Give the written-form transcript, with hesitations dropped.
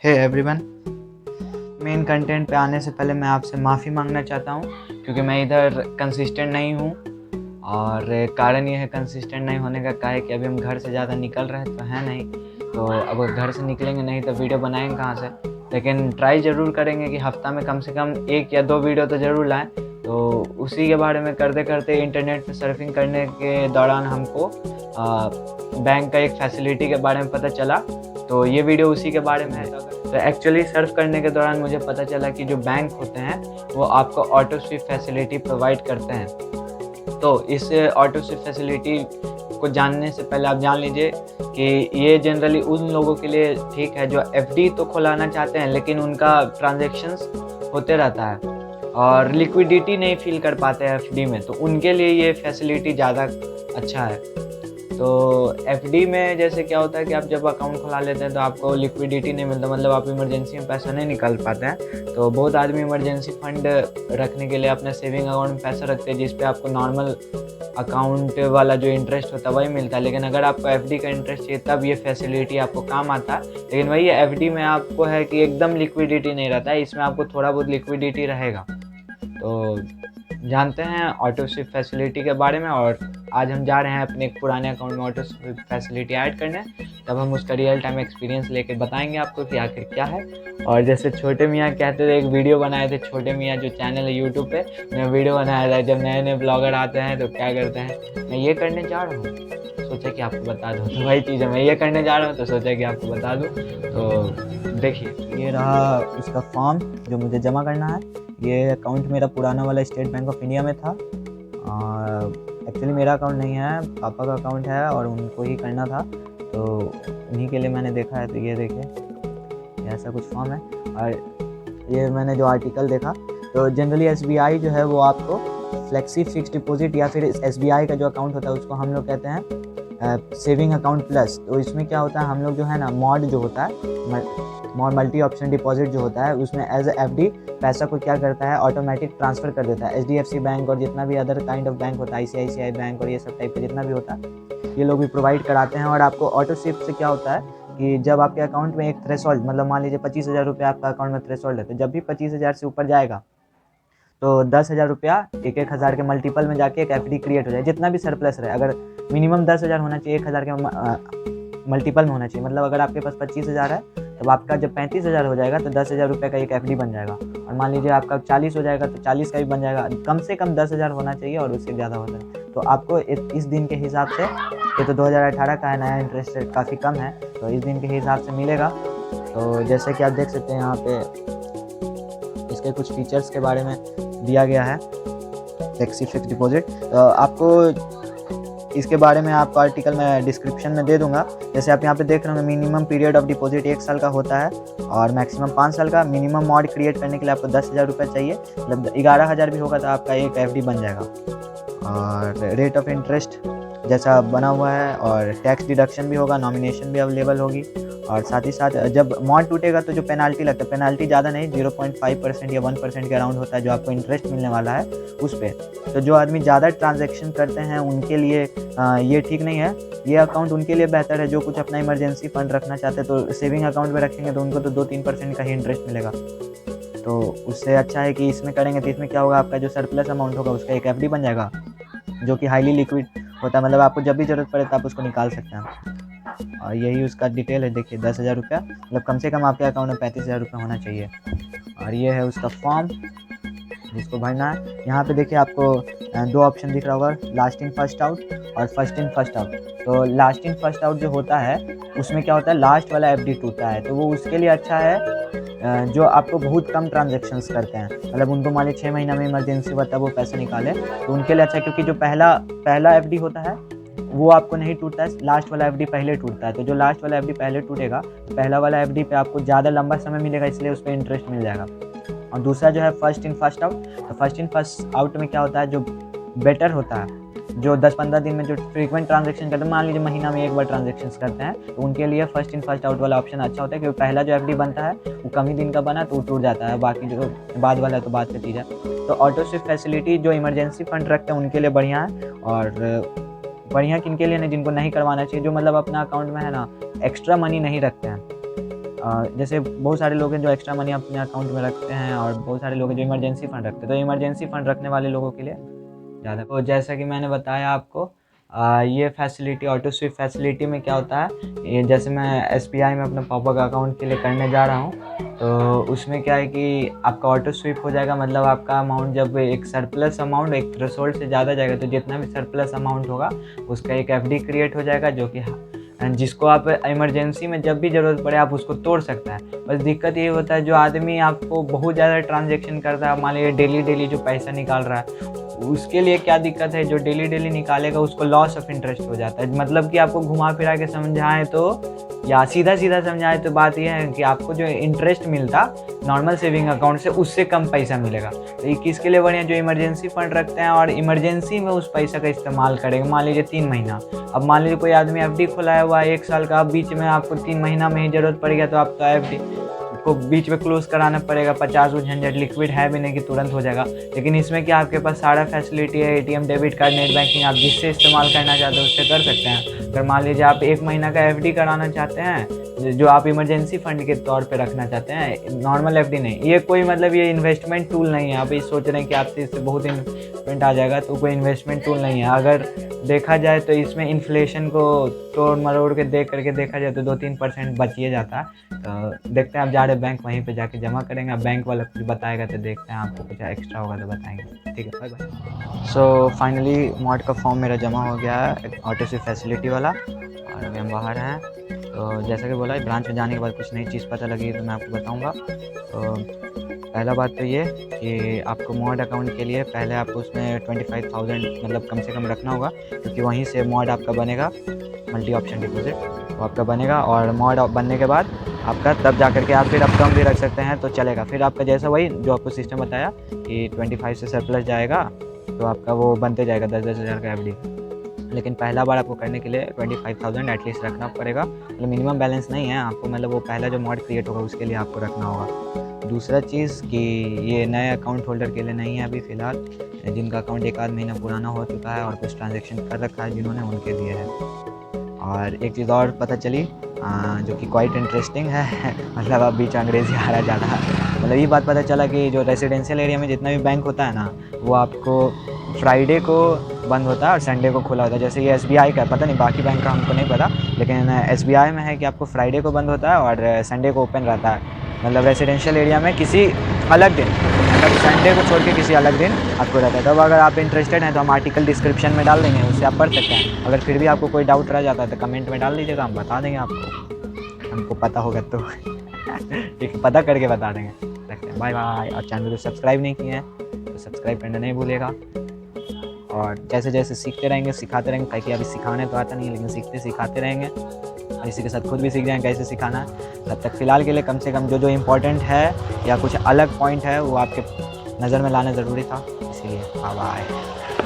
Hey everyone, main content पे आने से पहले मैं आपसे माफ़ी मांगना चाहता हूँ क्योंकि मैं इधर कंसिस्टेंट नहीं हूँ। और कारण ये है कंसिस्टेंट नहीं होने का है कि अभी हम घर से ज़्यादा निकल रहे तो हैं नहीं, तो अब घर से निकलेंगे नहीं तो वीडियो बनाएंगे कहाँ से। लेकिन ट्राई ज़रूर करेंगे कि हफ्ता में कम से कम 1 या 2 वीडियो तो ज़रूर लाएँ। तो उसी के बारे में करते करते इंटरनेट पे सर्फिंग करने के दौरान हमको बैंक का एक फैसिलिटी के बारे में पता चला, तो ये वीडियो उसी के बारे में है। तो एक्चुअली सर्च करने के दौरान मुझे पता चला कि जो बैंक होते हैं वो आपको ऑटो स्विप फैसिलिटी प्रोवाइड करते हैं। तो इस ऑटो स्विप फैसिलिटी को जानने से पहले आप जान लीजिए कि ये जनरली उन लोगों के लिए ठीक है जो एफडी तो खुलाना चाहते हैं लेकिन उनका ट्रांजैक्शंस होते रहता है और लिक्विडिटी नहीं फील कर पाते हैं एफडी में, तो उनके लिए ये फैसिलिटी ज़्यादा अच्छा है। तो एफडी में जैसे क्या होता है कि आप जब अकाउंट खुला लेते हैं तो आपको लिक्विडिटी नहीं मिलता, मतलब आप इमरजेंसी में पैसा नहीं निकाल पाते हैं। तो बहुत आदमी इमरजेंसी फंड रखने के लिए अपने सेविंग अकाउंट में पैसा रखते हैं जिस पे आपको नॉर्मल अकाउंट वाला जो इंटरेस्ट होता है वही मिलता है। लेकिन अगर आपको एफडी का इंटरेस्ट चाहिए तब ये फैसिलिटी आपको काम आता है। लेकिन वही एफडी में आपको है कि एकदम लिक्विडिटी नहीं रहता है, इसमें आपको थोड़ा बहुत लिक्विडिटी रहेगा। तो जानते हैं ऑटो स्विप फैसिलिटी के बारे में, और आज हम जा रहे हैं अपने एक पुराने अकाउंट में ऑटो स्विप फैसिलिटी ऐड करने। तब हम उसका रियल टाइम एक्सपीरियंस लेके बताएंगे आपको कि आखिर क्या है। और जैसे छोटे मियाँ कहते थे, एक वीडियो बनाए थे छोटे मियाँ जो चैनल है यूट्यूब पे, मैं वीडियो बनाया था जब नए नए ब्लॉगर आते हैं तो क्या करते हैं, मैं ये करने जा रहा हूँ सोचा कि आपको बता दूँ, तो वही चीज़ है, मैं ये करने जा रहा हूँ तो सोचा कि आपको बता दूँ। तो देखिए, ये रहा उसका फॉर्म जो मुझे जमा करना है। ये अकाउंट मेरा पुराना वाला स्टेट बैंक ऑफ इंडिया में था। एक्चुअली मेरा अकाउंट नहीं है, पापा का अकाउंट है और उनको ही करना था, तो उन्हीं के लिए मैंने देखा है। तो ये देखिए, ऐसा कुछ फॉर्म है। और ये मैंने जो आर्टिकल देखा, तो जनरली एसबीआई जो है वो आपको फ्लेक्सी फिक्स डिपॉजिट या फिर एसबीआई का जो अकाउंट होता है उसको हम लोग कहते हैं सेविंग अकाउंट प्लस। तो इसमें क्या होता है, हम लोग जो है ना मॉड जो होता है, मॉड मल्टी ऑप्शन डिपॉजिट जो होता है, उसमें एज ए एफडी पैसा को क्या करता है ऑटोमेटिक ट्रांसफ़र कर देता है। एचडीएफसी बैंक और जितना भी अदर काइंड ऑफ बैंक होता है, आईसीआईसीआई बैंक और ये सब टाइप का जितना भी होता है, ये लोग भी प्रोवाइड कराते हैं। और आपको ऑटो स्विप से क्या होता है कि जब आपके अकाउंट में एक थ्रेशोल्ड, मतलब मान लीजिए 25,000 रुपये आपका अकाउंट में थ्रेशोल्ड है, तो जब भी 25,000 से ऊपर जाएगा तो 10,000 रुपया 1,000 के मल्टीपल में जाके एक एफडी क्रिएट हो जाए। जितना भी सरप्लस रहे, अगर मिनिमम 10,000 होना चाहिए, 1,000 के मल्टीपल में होना चाहिए। मतलब अगर आपके पास 25,000 है, तब आपका जब 35,000 हो जाएगा तो 10,000 रुपये का एक एफडी बन जाएगा। और मान लीजिए आपका 40 हो जाएगा तो 40 का भी बन जाएगा। कम से कम 10,000 होना चाहिए और उससे ज़्यादा होता है। तो आपको इस दिन के हिसाब से, ये तो 2018 का है, नया इंटरेस्ट रेट काफ़ी कम है, तो इस दिन के हिसाब से मिलेगा। तो जैसे कि आप देख सकते हैं यहाँ पे इसके कुछ फीचर्स के बारे में दिया गया है, फ्लेक्सी फिक्स डिपॉजिट। आपको इसके बारे में आपको आर्टिकल मैं डिस्क्रिप्शन में दे दूंगा। जैसे आप यहाँ पे देख रहे होंगे, मिनिमम पीरियड ऑफ डिपॉजिट 1 साल का होता है और मैक्सिमम 5 साल का। मिनिमम मॉड क्रिएट करने के लिए आपको 10,000 रुपये चाहिए, मतलब 11,000 भी होगा तो आपका एक एफडी बन जाएगा। और रेट ऑफ इंटरेस्ट जैसा बना हुआ है, और टैक्स डिडक्शन भी होगा, नॉमिनेशन भी अवेलेबल होगी। और साथ ही साथ जब मॉड टूटेगा तो जो पेनाल्टी लगता है, पेनाल्टी ज़्यादा नहीं, 0.5% या 1% के अराउंड होता है जो आपको इंटरेस्ट मिलने वाला है उस पर। तो जो आदमी ज़्यादा ट्रांजैक्शन करते हैं उनके लिए ये ठीक नहीं है। ये अकाउंट उनके लिए बेहतर है जो कुछ अपना इमरजेंसी फंड रखना चाहते हैं, तो सेविंग अकाउंट में रखेंगे तो उनको तो 2-3% का ही इंटरेस्ट मिलेगा। तो उससे अच्छा है कि इसमें करेंगे। तो इसमें क्या होगा, आपका जो सरप्लस अमाउंट होगा उसका एक एफडी बन जाएगा जो कि हाईली लिक्विड होता है, मतलब आपको जब भी ज़रूरत पड़े तो आप उसको निकाल सकते हैं। और यही उसका डिटेल है, देखिए 10,000 रुपया, मतलब कम से कम आपके अकाउंट में 35,000 रुपये होना चाहिए। और ये है उसका फॉर्म जिसको भरना है। यहाँ पे देखिए आपको 2 ऑप्शन दिख रहा होगा, लास्ट इन फर्स्ट आउट और फर्स्ट इन फर्स्ट आउट। तो लास्ट इन फर्स्ट आउट जो होता है उसमें क्या होता है, लास्ट वाला एफडी टूटता है, तो वो उसके लिए अच्छा है जो आपको बहुत कम ट्रांजेक्शन्स करते हैं, मतलब उनको मान लीजिए 6 महीना में इमरजेंसी होता है वो पैसे निकाले, तो उनके लिए अच्छा है। क्योंकि जो पहला एफडी होता है वो आपको नहीं टूटता है, लास्ट वाला एफडी पहले टूटता है। तो जो लास्ट वाला एफडी पहले टूटेगा, तो पहला वाला एफडी पे आपको ज़्यादा लंबा समय मिलेगा, इसलिए उस पर इंटरेस्ट मिल जाएगा। और दूसरा जो है फर्स्ट इन फर्स्ट आउट, तो फर्स्ट इन फर्स्ट आउट में क्या होता है, जो बेटर होता है, जो 10-15 दिन में जो फ्रीक्वेंट ट्रांजेक्शन करते हैं, मान लीजिए महीना में 1 बार ट्रांजेक्शन करते हैं, तो उनके लिए फर्स्ट इन फर्स्ट आउट वाला ऑप्शन अच्छा होता है। क्योंकि पहला जो एफडी बनता है वो कम ही दिन का बना तो वो टूट जाता है, बाकी जो बाद वाला है तो बात करती है। तो ऑटो स्विप फैसिलिटी जो इमरजेंसी फंड रखते हैं उनके लिए बढ़िया है, और बढ़िया किन के लिए नहीं, जिनको नहीं करवाना चाहिए, जो मतलब अपना अकाउंट में है ना एक्स्ट्रा मनी नहीं रखते हैं। जैसे बहुत सारे लोग हैं जो एक्स्ट्रा मनी अपने अकाउंट में रखते हैं और बहुत सारे लोग हैं जो इमरजेंसी फ़ंड रखते हैं, तो इमरजेंसी फ़ंड रखने वाले लोगों के लिए ज़्यादा। तो जैसा कि मैंने बताया आपको, ये फैसिलिटी ऑटो स्विप फैसिलिटी में क्या होता है, ये जैसे मैं एसबीआई में अपने पापा का अकाउंट के लिए करने जा रहा हूँ, तो उसमें क्या है कि आपका ऑटो स्विप हो जाएगा। मतलब आपका अमाउंट जब एक सरप्लस अमाउंट एक थ्रेशोल्ड से ज़्यादा जाएगा, तो जितना भी सरप्लस अमाउंट होगा उसका एक एफडी क्रिएट हो जाएगा, जो कि जिसको आप इमरजेंसी में जब भी ज़रूरत पड़े आप उसको तोड़ सकता है। बस दिक्कत ये होता है, जो आदमी आपको बहुत ज़्यादा ट्रांजैक्शन करता है, मान लीजिए डेली जो पैसा निकाल रहा है, उसके लिए क्या दिक्कत है, जो डेली निकालेगा उसको लॉस ऑफ इंटरेस्ट हो जाता है। मतलब कि आपको घुमा फिरा के समझाएं तो, या सीधा समझाएं तो बात यह है कि आपको जो इंटरेस्ट मिलता नॉर्मल सेविंग अकाउंट से, उससे कम पैसा मिलेगा। तो ये किसके लिए बढ़िया, जो इमरजेंसी फंड रखते हैं और इमरजेंसी में उस पैसा का इस्तेमाल करेंगे। मान लीजिए 3 महीना, अब मान लीजिए कोई आदमी एफडी खुलाया हुआ है 1 साल का, अब बीच में आपको 3 महीना में ही ज़रूरत पड़ गया, तो आप तो एफडी को बीच में क्लोज कराना पड़ेगा। 50 झंझट, लिक्विड है भी नहीं कि तुरंत हो जाएगा। लेकिन इसमें क्या आपके पास सारा फैसिलिटी है, ATM, debit card, net banking, आप जिससे इस्तेमाल करना चाहते हो उससे कर सकते हैं। अगर मान लीजिए आप 1 महीना का एफडी कराना चाहते हैं, जो आप इमरजेंसी फंड के तौर पे रखना चाहते हैं, नॉर्मल एफडी नहीं, ये कोई मतलब ये इन्वेस्टमेंट टूल नहीं है। आप ये सोच रहे हैं कि आपसे इससे बहुत इन्वेस्टमेंट आ जाएगा, तो कोई इन्वेस्टमेंट टूल नहीं है। अगर देखा जाए तो इसमें इन्फ्लेशन को तोड़ मरोड़ के देख करके देखा जाए तो 2-3% बचिए जाता है। तो देखते हैं, आप जा रहे बैंक, वहीं पे जाके जमा करेंगे। बैंक वाला कुछ बताएगा तो देखते हैं, आपको कुछ एक्स्ट्रा होगा तो बताएंगे। ठीक है, bye bye. So finally mod का फॉर्म मेरा जमा हो गया है, ऑटो स्विप फैसिलिटी वाला, और अभी हम बाहर हैं। तो जैसा कि बोला, ब्रांच में जाने के बाद कुछ नई चीज़ पता लगी तो मैं आपको बताऊंगा। तो पहला बात तो ये कि आपको मॉड अकाउंट के लिए पहले आपको उसमें 25,000 मतलब कम से कम रखना होगा, क्योंकि वहीं से मॉड आपका बनेगा, मल्टी ऑप्शन डिपॉजिट वो आपका बनेगा। और मॉड बनने के बाद आपका तब जा कर के आप फिर कम भी रख सकते हैं तो चलेगा। फिर आपका जैसा वही जो आपको सिस्टम बताया कि 25 से सरप्लस जाएगा तो आपका वो बनते जाएगा 10-10 हज़ार का एफडी। लेकिन पहला बार आपको करने के लिए 25,000 एटलीस्ट रखना पड़ेगा। मतलब मिनिमम बैलेंस नहीं है आपको, मतलब वो पहला जो मॉड क्रिएट होगा उसके लिए आपको रखना होगा। दूसरा चीज़ कि ये नए अकाउंट होल्डर के लिए नहीं है अभी फ़िलहाल, जिनका अकाउंट 1-आध महीना पुराना हो चुका है और कुछ ट्रांजेक्शन कर रखा है जिन्होंने, उनके लिए है। और एक चीज़ और पता चली जो कि क्वाइट इंटरेस्टिंग है मतलब अब बीच अंग्रेज़ी आ रहा ज़्यादा। मतलब ये बात पता चला कि जो रेजिडेंशियल एरिया में जितना भी बैंक होता है ना, वो आपको फ्राइडे को बंद होता है और संडे को खुला होता है। जैसे ये एसबीआई का, पता नहीं बाकी बैंक का हमको नहीं पता, लेकिन एसबीआई में है कि आपको फ्राइडे को बंद होता है और संडे को ओपन रहता है। मतलब रेजिडेंशियल एरिया में किसी अलग दिन, मतलब संडे को छोड़ के किसी अलग दिन आपको रहता है। तब अगर आप इंटरेस्टेड हैं तो हम आर्टिकल डिस्क्रिप्शन में डाल देंगे, उससे आप पढ़ सकते हैं। अगर फिर भी आपको कोई डाउट रह जाता है तो कमेंट में डाल दीजिएगा, हम बता देंगे आपको, हमको पता होगा तो ठीक, पता करके बता देंगे। रखते हैं, बाय बाय। और चैनल को सब्सक्राइब नहीं किए हैं तो सब्सक्राइब करना नहीं भूलिएगा। और जैसे जैसे सीखते रहेंगे, सिखाते रहेंगे, ताकि अभी सिखाने तो आता नहीं है, लेकिन सीखते सिखाते रहेंगे और इसी के साथ खुद भी सीख जाएंगे कैसे सिखाना है। तब तक फ़िलहाल के लिए कम से कम जो इम्पोर्टेंट है या कुछ अलग पॉइंट है वो आपके नज़र में लाना ज़रूरी था, इसीलिए बाय बाय।